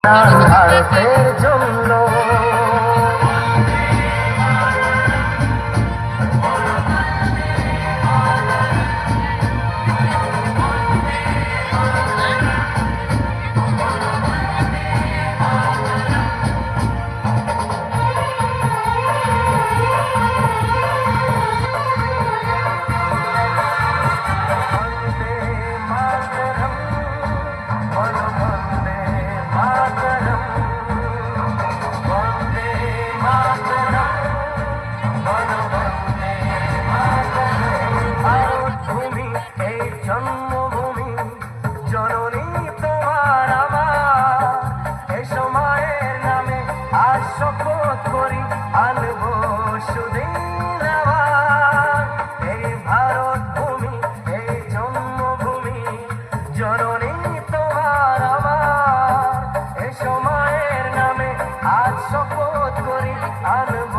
ভারতের জন্য জন্মভূমি জননী তোমার আমার এ সময়ের নামে আজ শপথ করি আনব সুদিন আবার এই ভারত ভূমি এই জন্মভূমি জননী তোমার আমার এ সময়ের নামে আজ শপথ করি আনব